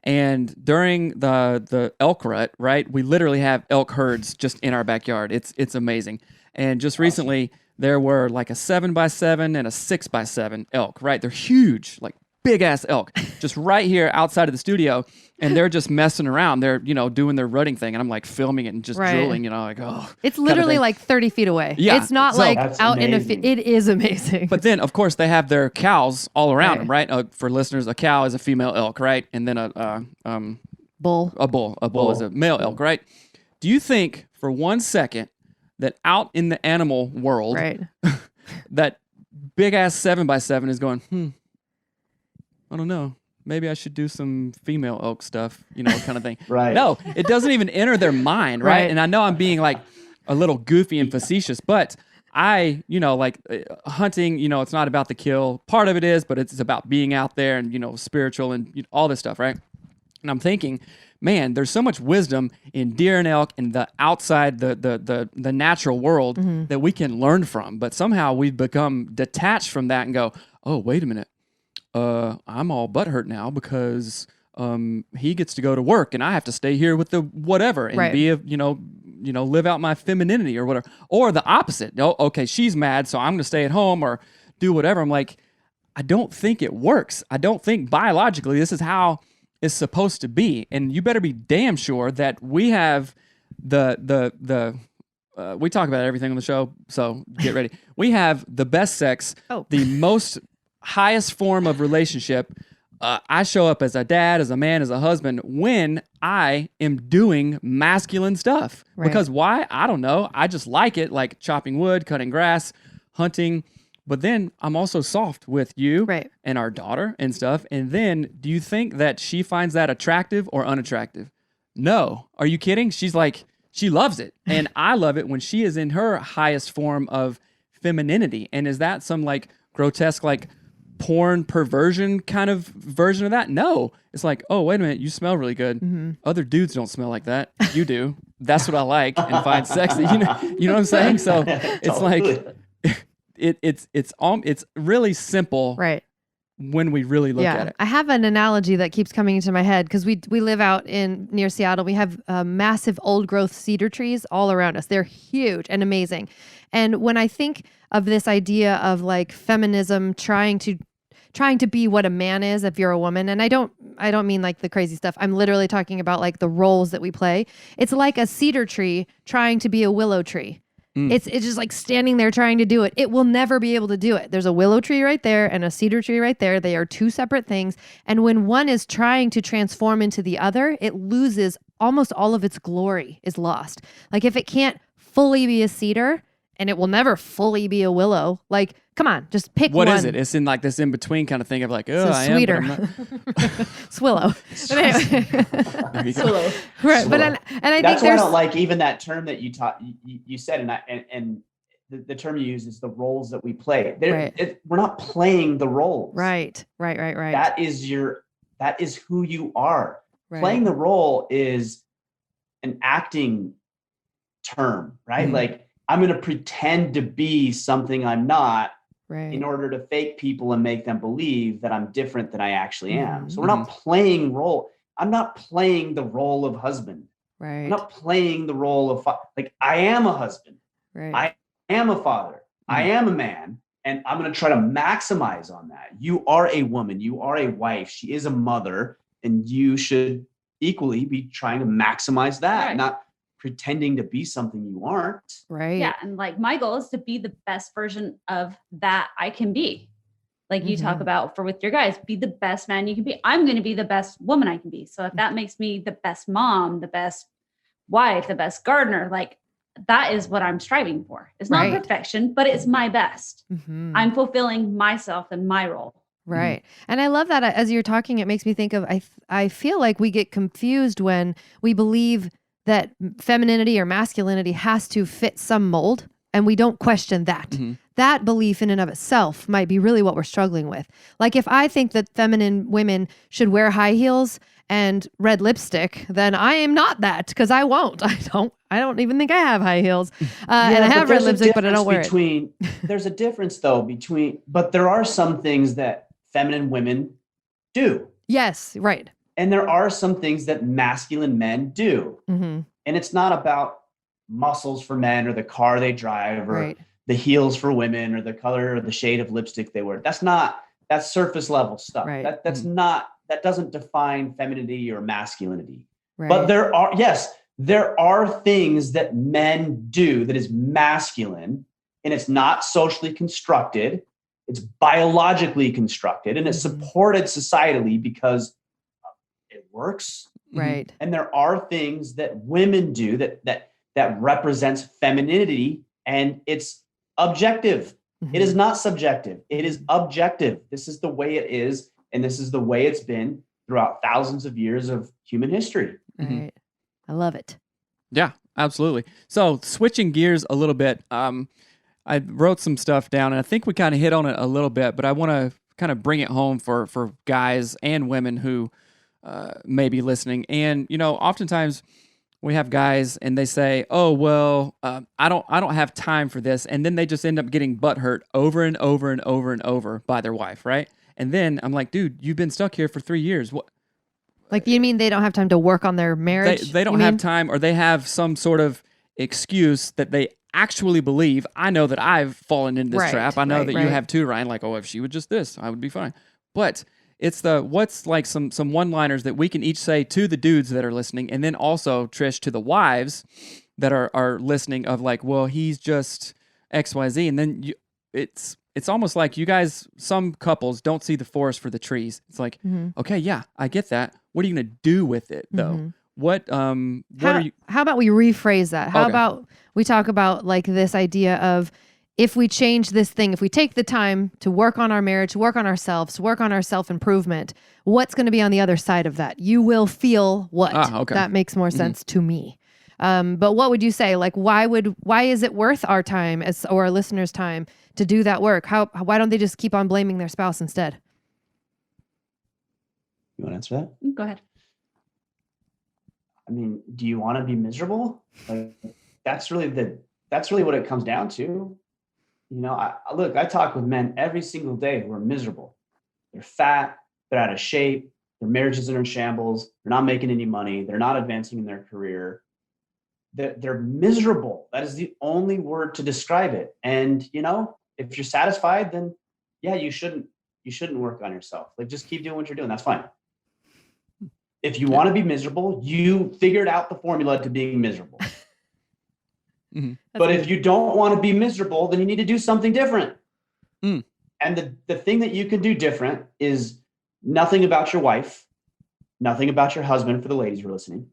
And during the elk rut, right, we literally have elk herds just in our backyard. It's amazing. And just recently, there were like a 7x7 and a 6x7 elk, right? They're huge, like big ass elk, just right here outside of the studio. And they're just messing around. They're, doing their rutting thing. And I'm like filming it and just drilling, like, oh. It's literally like 30 feet away. Yeah. It's not like out in a field. It is amazing. But then, of course, they have their cows all around them, right? For listeners, a cow is a female elk, right? And then a bull is a male elk, right? Do you think for 1 second that out in the animal world, that big ass 7x7 is going, I don't know. maybe I should do some female elk stuff, kind of thing. Right. No, it doesn't even enter their mind, right? And I know I'm being like a little goofy and facetious, but hunting, it's not about the kill. Part of it is, but it's about being out there and, spiritual and all this stuff, right? And I'm thinking, man, there's so much wisdom in deer and elk and the outside, the natural world that we can learn from. But somehow we've become detached from that and go, oh, wait a minute. I'm all butthurt now because he gets to go to work and I have to stay here with the whatever and be live out my femininity or whatever. Or the opposite. Oh, okay, she's mad, so I'm going to stay at home or do whatever. I'm like, I don't think it works. I don't think biologically this is how it's supposed to be. And you better be damn sure that we have we talk about everything on the show, so get ready. We have the best sex, the most highest form of relationship. I show up as a dad, as a man, as a husband when I am doing masculine stuff. Right. Because why? I don't know. I just like it, like chopping wood, cutting grass, hunting. But then I'm also soft with you and our daughter and stuff. And then do you think that she finds that attractive or unattractive? No. Are you kidding? She's like, she loves it. And I love it when she is in her highest form of femininity. And is that some like grotesque, like porn perversion kind of version of that? No. It's like, oh, wait a minute. You smell really good. Other dudes don't smell like that. You do. That's what I like and find sexy. You know what I'm saying? So it's like... It's really simple, right? When we really look at it. I have an analogy that keeps coming into my head because we live out near Seattle. We have massive old growth cedar trees all around us. They're huge and amazing. And when I think of this idea of like feminism trying to be what a man is if you're a woman, and I don't mean like the crazy stuff. I'm literally talking about like the roles that we play. It's like a cedar tree trying to be a willow tree. It's just like standing there trying to do it. It will never be able to do it. There's a willow tree right there and a cedar tree right there. They are two separate things. And when one is trying to transform into the other, it loses almost all of its glory is lost. Like if it can't fully be a cedar and it will never fully be a willow, like, come on, just pick one. What is it? It's in like this in-between kind of thing of like, oh, I sweeter. am, but Swillow. But anyway. There you go. Swillow. Right. Swillow. But and I that's think why I don't like even that term that you said, and the term you use is the roles that we play. We're not playing the roles. Right. That is who you are. Right. Playing the role is an acting term, right? Like I'm going to pretend to be something I'm not in order to fake people and make them believe that I'm different than I actually am. So we're not playing role. I'm not playing the role of husband. Right. I'm not playing the role of like I am a husband. Right. I am a father. I am a man. And I'm going to try to maximize on that. You are a woman. You are a wife. She is a mother. And you should equally be trying to maximize that, not pretending to be something you aren't. Right. Yeah. And like my goal is to be the best version of that I can be. Like you talk about with your guys, be the best man you can be. I'm going to be the best woman I can be. So if that makes me the best mom, the best wife, the best gardener, like that is what I'm striving for. It's not perfection, but it's my best. I'm fulfilling myself and my role. Right. And I love that as you're talking, it makes me think of, I feel like we get confused when we believe that femininity or masculinity has to fit some mold and we don't question that. That belief in and of itself might be really what we're struggling with. Like if I think that feminine women should wear high heels and red lipstick, then I am not that because I won't. I don't even think I have high heels. And I have red lipstick, but I don't wear it. There's a difference though but there are some things that feminine women do. Yes, right. And there are some things that masculine men do. And it's not about muscles for men or the car they drive or the heels for women or the color or the shade of lipstick they wear. That's surface level stuff. Right. That doesn't define femininity or masculinity. Right. But there are things that men do that is masculine and it's not socially constructed. It's biologically constructed and it's supported societally because it works. Right. And there are things that women do that represents femininity and it's objective. It is not subjective. It is objective. This is the way it is. And this is the way it's been throughout thousands of years of human history. Right. I love it. Yeah, absolutely. So switching gears a little bit, I wrote some stuff down, and I think we kind of hit on it a little bit, but I want to kind of bring it home for guys and women who may be listening. And, you know, oftentimes we have guys and they say, oh, well, I don't have time for this. And then they just end up getting butthurt over and over and over and over by their wife, right? And then I'm like, dude, you've been stuck here for 3 years. What? Like, you mean they don't have time to work on their marriage? They don't have time, or they have some sort of excuse that they actually believe. I know that I've fallen into this trap. I know that you have too, Ryan. Like, oh, if she would just this, I would be fine. But it's what's like some one-liners that we can each say to the dudes that are listening, and then also, Trish, to the wives that are listening of like, well, he's just XYZ. And then it's almost like you guys, some couples don't see the forest for the trees. It's like, okay, yeah, I get that. What are you going to do with it though? What are you? How about we rephrase that? How about we talk about like this idea of, if we change this thing, if we take the time to work on our marriage, work on ourselves, work on our self-improvement, what's going to be on the other side of that? You will feel what? That makes more sense to me. But what would you say? Like, why is it worth our time or our listeners' time to do that work? Why don't they just keep on blaming their spouse instead? You want to answer that? Go ahead. I mean, do you want to be miserable? Like, that's really what it comes down to. You know, I talk with men every single day who are miserable. They're fat, they're out of shape, their marriages are in shambles, they're not making any money, they're not advancing in their career. They're miserable. That is the only word to describe it. And, you know, if you're satisfied, then yeah, you shouldn't work on yourself. Like, just keep doing what you're doing. That's fine. If you want to be miserable, you figured out the formula to being miserable. But if you don't want to be miserable, then you need to do something different. And the thing that you can do different is nothing about your wife, nothing about your husband, for the ladies who are listening.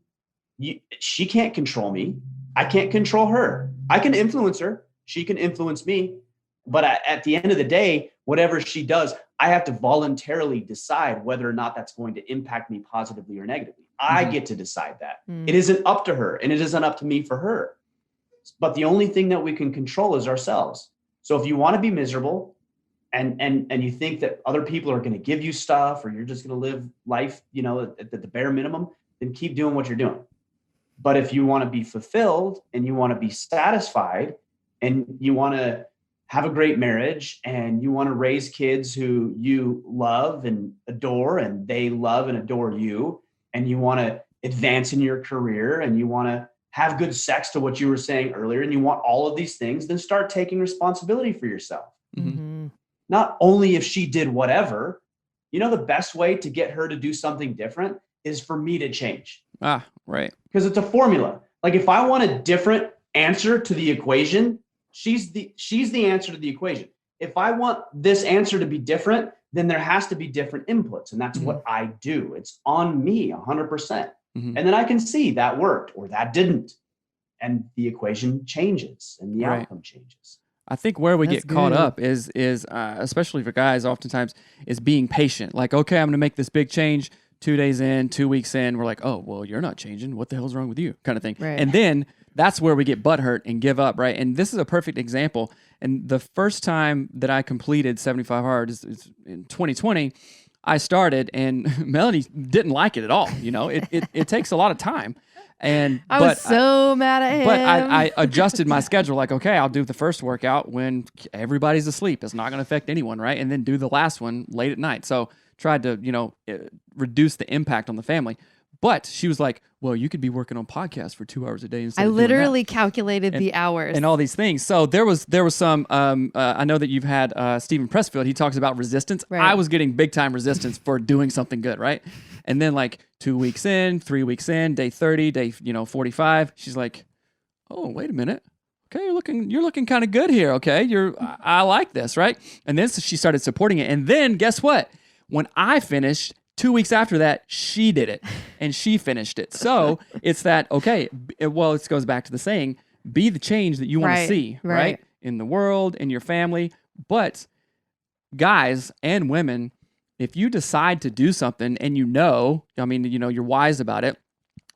She can't control me. I can't control her. I can influence her. She can influence me. But at the end of the day, whatever she does, I have to voluntarily decide whether or not that's going to impact me positively or negatively. I get to decide that. It isn't up to her, and it isn't up to me for her. But the only thing that we can control is ourselves. So if you want to be miserable and you think that other people are going to give you stuff, or you're just going to live life, you know, at the bare minimum, then keep doing what you're doing. But if you want to be fulfilled and you want to be satisfied and you want to have a great marriage and you want to raise kids who you love and adore and they love and adore you, and you want to advance in your career and you want to have good sex, to what you were saying earlier, and you want all of these things, then start taking responsibility for yourself. Not only if she did whatever, you know, the best way to get her to do something different is for me to change. Right. Because it's a formula. Like, if I want a different answer to the equation, she's the answer to the equation. If I want this answer to be different, then there has to be different inputs. And that's what I do. It's on me 100%. And then I can see that worked or that didn't. And the equation changes and the outcome changes. I think where we get caught up is especially for guys, oftentimes, is being patient. Like, okay, I'm going to make this big change. 2 days in, 2 weeks in, we're like, oh, well, you're not changing. What the hell's wrong with you? Kind of thing. Right. And then that's where we get butthurt and give up, right? And this is a perfect example. And the first time that I completed 75 Hard is in 2020. I started, and Melanie didn't like it at all. You know, it takes a lot of time. And I was so mad at him. But I adjusted my schedule. Like, okay, I'll do the first workout when everybody's asleep. It's not going to affect anyone, right? And then do the last one late at night. So tried to, you know, reduce the impact on the family. But she was like, well, you could be working on podcasts for 2 hours a day instead of doing literally that. calculated the hours and all these things. So there was some. I know that you've had Stephen Pressfield. He talks about resistance. Right. I was getting big time resistance for doing something good, right? And then like 2 weeks in, 3 weeks in, day 30, day 45. She's like, oh, wait a minute. Okay, you're looking kind of good here. Okay, I like this, right? And then she started supporting it. And then guess what? When I finished, 2 weeks after that, she did it and she finished it. So it's that, okay, well, it goes back to the saying, be the change that you want to see, right? In the world, in your family. But guys and women, if you decide to do something and you're wise about it,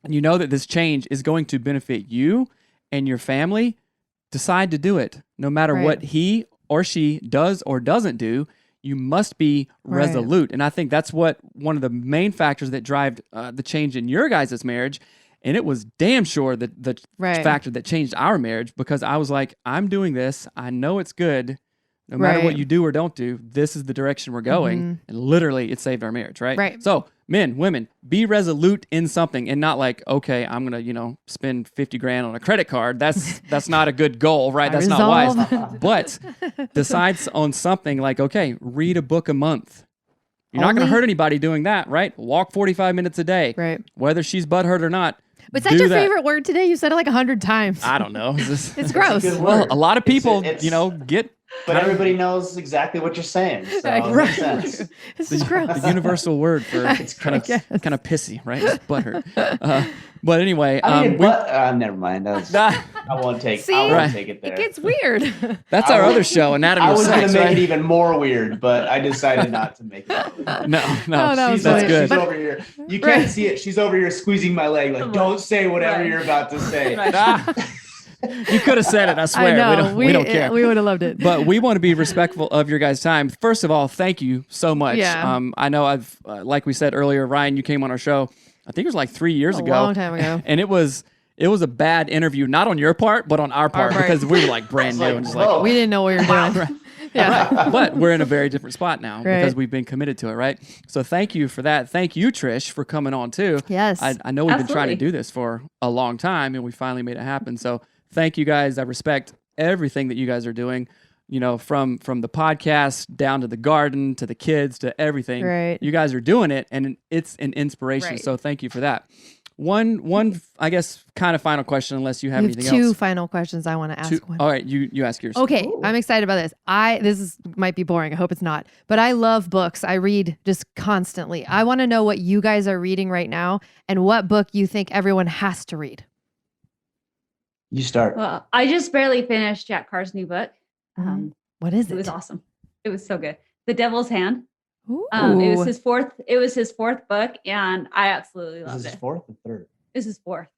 and you know that this change is going to benefit you and your family, decide to do it. No matter what he or she does or doesn't do, you must be resolute. And I think that's one of the main factors that drive the change in your guys' marriage. And it was damn sure the factor that changed our marriage, because I was like, I'm doing this. I know it's good. No matter what you do or don't do, this is the direction we're going. And literally, it saved our marriage, right? So, men, women, be resolute in something and not like, okay, I'm going to, spend 50 grand on a credit card. That's not a good goal, right? That's not wise. But decide on something like, okay, read a book a month. You're not going to hurt anybody doing that, right? Walk 45 minutes a day. Right. Whether she's butthurt or not. But that's your favorite word today. You said it like 100 times. I don't know. It's gross. Well, a lot of people, get... But everybody knows exactly what you're saying. So it makes sense. This is gross. The universal word for it's kind of pissy, right? It's butthurt. But anyway, never mind. I won't take. See? I won't take it there. It gets weird. That's our other show, Anatomy of Sex. I was going to make it even more weird, but I decided not to make it. No, that's good. She's over here. You can't see it. She's over here squeezing my leg, like, don't say whatever you're about to say. You could have said it, I swear. I know. We don't care. We would have loved it. But we want to be respectful of your guys' time. First of all, thank you so much. Yeah. I know I've, like we said earlier, Ryan, you came on our show, I think it was like 3 years ago. A long time ago. And it was a bad interview, not on your part, but on our part, because we were like brand new. And just like, we didn't know what you were doing. Yeah. Right. But we're in a very different spot now because we've been committed to it, right? So thank you for that. Thank you, Trish, for coming on too. Yes. I know we've been trying to do this for a long time, and we finally made it happen. So thank you guys. I respect everything that you guys are doing, from the podcast down to the garden, to the kids, to everything. Right. You guys are doing it, and it's an inspiration. Right. So thank you for that. One, I guess, kind of final question, unless you have anything two else. final questions I want to ask. All right, you ask yours. Okay, I'm excited about this. Might be boring. I hope it's not. But I love books. I read just constantly. I want to know what you guys are reading right now and what book you think everyone has to read. You start. Well, I just barely finished Jack Carr's new book. What is it? It was awesome. It was so good. The Devil's Hand. Ooh. It was his fourth. It was his fourth book, and I absolutely loved it. Is this fourth or third? This is fourth.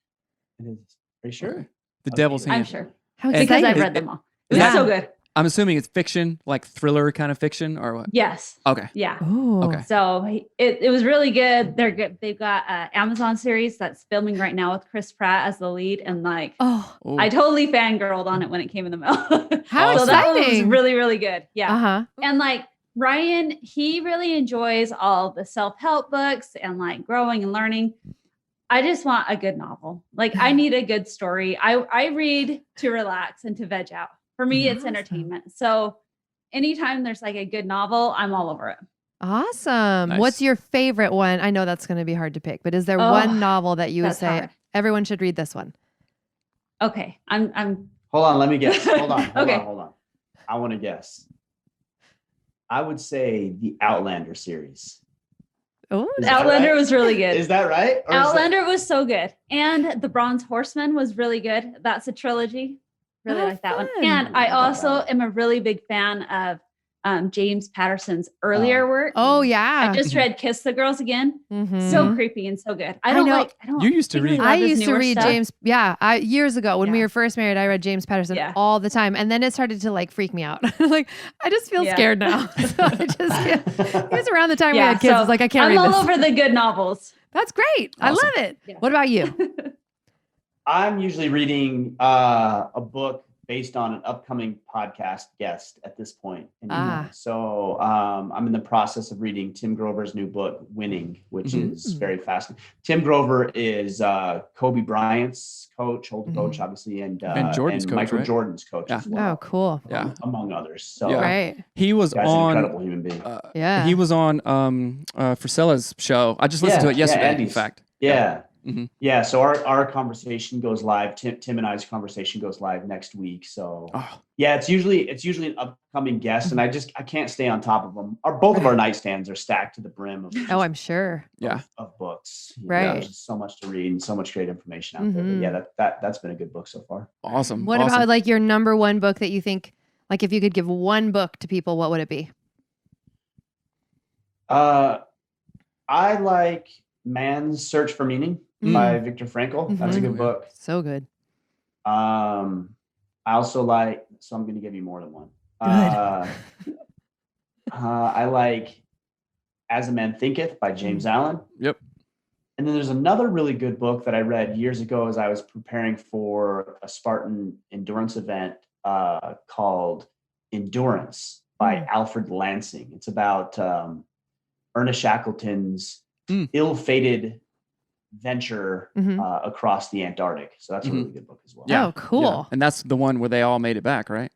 It is. Are you sure? Okay. The Devil's Hand. I'm sure. How Because exciting. I've read them all. It was so good. I'm assuming it's fiction, like thriller kind of fiction, or what? Yes. Okay. Yeah. Ooh. Okay. So it was really good. They're good. They've got an Amazon series that's filming right now with Chris Pratt as the lead, and Oh, I totally fangirled on it when it came in the mail. how So that was exciting. really, really good. Yeah. Uh-huh. And Ryan, he really enjoys all the self-help books and growing and learning. I just want a good novel. I need a good story. I read to relax and to veg out. For me, it's entertainment. So anytime there's a good novel, I'm all over it. Awesome. Nice. What's your favorite one? I know that's going to be hard to pick, but is there one novel that you would that's say hard. everyone should read this one? Okay. I'm Hold on. Let me guess. Hold on. Okay. Hold on. I want to guess. I would say the Outlander series. Oh, Is that Outlander right? was really good. Is that right? Or is Outlander was so good. And The Bronze Horseman was really good. That's a trilogy. Really like that one. fun. And I also am a really big fan of James Patterson's earlier work. Oh, yeah. I just read Kiss the Girls Again. Mhm. So creepy and so good. I know. don't You used to read- particularly I love his used to newer read stuff. James. Yeah, years ago when we Yeah. were first married, I read James Patterson Yeah. all the time, and then it started to freak me out. I just feel Yeah. scared now. So I just it was around the time we had kids. so I was like, I can't I'm read all this. over the good novels. That's great. I Awesome. love it. Yeah. What about you? I'm usually reading a book based on an upcoming podcast guest at this point. So I'm in the process of reading Tim Grover's new book, Winning, which is very fascinating. Tim Grover is Kobe Bryant's coach, old coach, obviously, and Jordan's coach, Michael right? Jordan's coach as well. Oh, cool. Yeah. Among others. So Yeah. Right. He was guy's an on. incredible human being. Yeah. He was on Frisella's show. I just listened to it yesterday. In Andy's. fact. Yeah. Mhm. Yeah. So our conversation goes live. Tim and I's conversation goes live next week. So Oh, yeah, it's usually an upcoming guest, and I can't stay on top of them. Both of our nightstands are stacked to the brim of Oh, I'm sure. yeah. of books. Right. There's just so much to read and so much great information out there. But yeah, that's been a good book so far. Awesome. What awesome. about your number one book that you think, if you could give one book to people, what would it be? I like Man's Search for Meaning by Viktor Frankl. That's a good book. So good. I also like, so I'm going to give you more than one. Good. I like As a Man Thinketh by James Allen. Yep. And then there's another really good book that I read years ago as I was preparing for a Spartan endurance event called Endurance by Alfred Lansing. It's about Ernest Shackleton's ill-fated venture across the Antarctic. So that's a really good book as well. Yeah. Oh, cool. Yeah. And that's the one where they all made it back, right?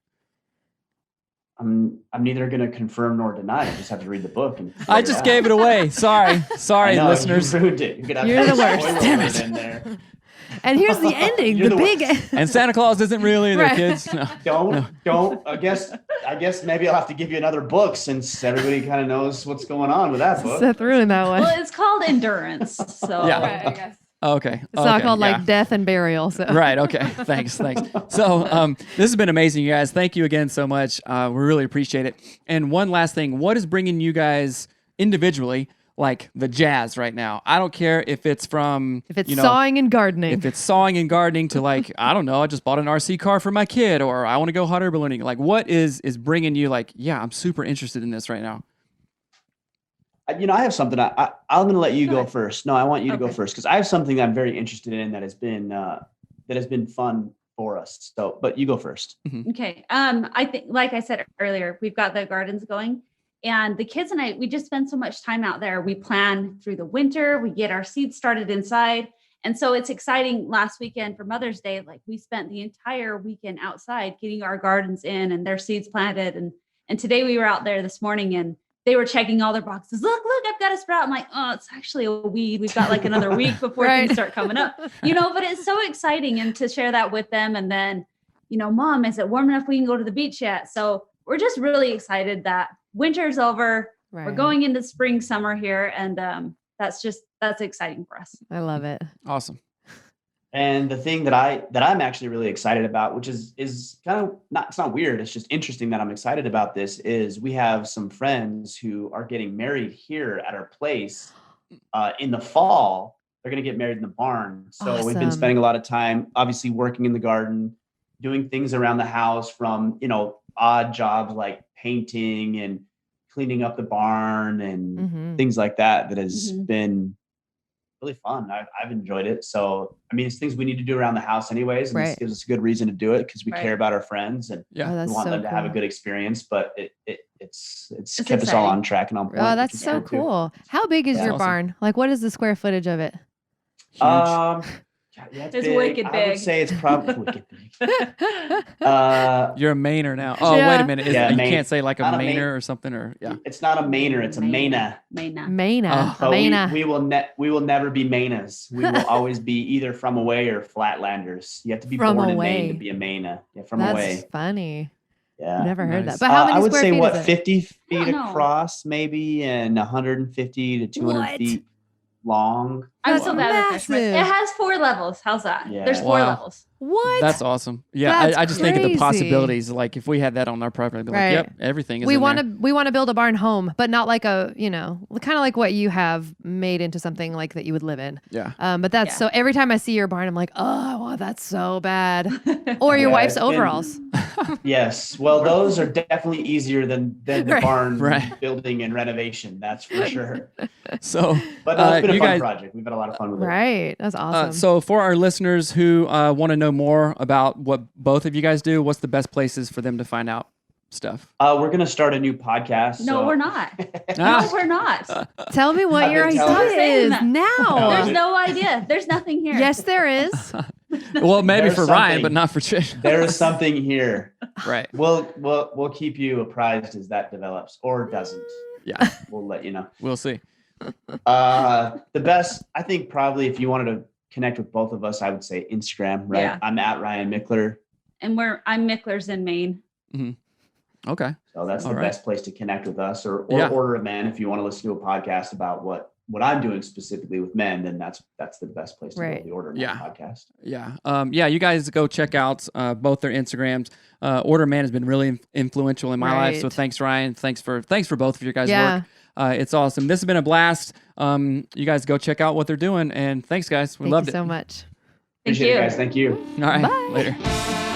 I'm neither going to confirm nor deny. I just have to read the book. And I just gave it away. Sorry, listeners. You ruined it. You're the worst. Damn it. In there. And here's the ending. The big. And Santa Claus isn't real either, Right. kids. No. Don't. I guess maybe I'll have to give you another book since everybody kind of knows what's going on with that book. Seth ruined that one. Well, it's called Endurance. So Yeah. Right, I guess. Okay. It's not called like death and burial. So. Right. Okay. Thanks. So this has been amazing, you guys. Thank you again so much. We really appreciate it. And one last thing, what is bringing you guys individually like the jazz right now? I don't care if it's from sawing and gardening. If it's sawing and gardening to like, I don't know, I just bought an RC car for my kid, or I want to go hot air ballooning. Like, what is bringing you like, yeah, I'm super interested in this right now? I have something. I'm going to let you go first. No, I want you to go first because I have something that I'm very interested in that has been fun for us. So, but you go first. Okay. I think, like I said earlier, we've got the gardens going, and the kids and I, we just spend so much time out there. We plan through the winter. We get our seeds started inside, and so it's exciting. Last weekend for Mother's Day, like we spent the entire weekend outside getting our gardens in and their seeds planted, and today we were out there this morning and they were checking all their boxes. Look, I've got a sprout. I'm like, oh, it's actually a weed. We've got like another week before things start coming up, but it's so exciting. And to share that with them. And then, Mom, is it warm enough we can go to the beach yet? So we're just really excited that winter's over. Right. We're going into spring, summer here. And that's exciting for us. I love it. Awesome. And the thing that I'm actually really excited about, which is kind of it's not weird. It's just interesting that I'm excited about this is we have some friends who are getting married here at our place in the fall. They're going to get married in the barn. So We've been spending a lot of time, obviously working in the garden, doing things around the house from, odd jobs like painting and cleaning up the barn and things like that has been really fun. I've enjoyed it. So, it's things we need to do around the house anyways. And this gives us a good reason to do it because we care about our friends and we want them to have a good experience, but it's kept us all on track and on point. Oh, that's so cool. How big is your barn? Like, what is the square footage of it? Huge. It's big. Wicked big. I would say it's probably wicked big. You're a Mainer now. Oh, wait a minute. You can't say like a Mainer or something, or It's not a Mainer. It's a Maina. Maina. Maina. We will never be Mainas. We will always be either from away or Flatlanders. You have to be born in Maine to be a Maina. Yeah, from away. That's funny. Yeah, never heard that. But how many I would square say feet is it? 50 feet across, maybe, and 150 to 200 feet long. I'm so bad at this. It has 4 levels. How's that? Yeah. There's 4 levels. What? That's awesome. Yeah, I just think of the possibilities. Like if we had that on our property, I'd be like, yep, everything is we in want there. We want to build a barn home, but not like a, kind of like what you have made into something like that you would live in. Yeah. But that's so every time I see your barn, I'm like, oh, that's so bad. Or your wife's overalls. Yes. Well, those are definitely easier than the barn building and renovation. That's for sure. So, but no, it's been a fun project. We've had a lot of fun with it. Right. That's awesome. So for our listeners who want to know more about what both of you guys do, what's the best places for them to find out stuff? We're going to start a new podcast. No, we're not. No, we're not. Tell me what your idea is now. There's no idea. There's nothing here. Yes, there is. Well, maybe for Ryan, but not for Trish. There is something here. Right. We'll keep you apprised as that develops or doesn't. Yeah. We'll let you know. We'll see. The best, I think probably if you wanted to connect with both of us, I would say Instagram, right? Yeah. I'm at Ryan Michler. And I'm Michler's in Maine. Mm-hmm. Okay. So that's the best place to connect with us or Order of Men. If you want to listen to a podcast about what I'm doing specifically with men, then that's the best place to go, the Order of Men podcast. Yeah. You guys go check out both their Instagrams. Order of Man has been really influential in my life. So thanks, Ryan. Thanks for both of your guys' work. It's awesome. This has been a blast. You guys go check out what they're doing. And thanks, guys. We loved it. Thank you so much. Appreciate it, guys. Thank you. All right. Bye. Later.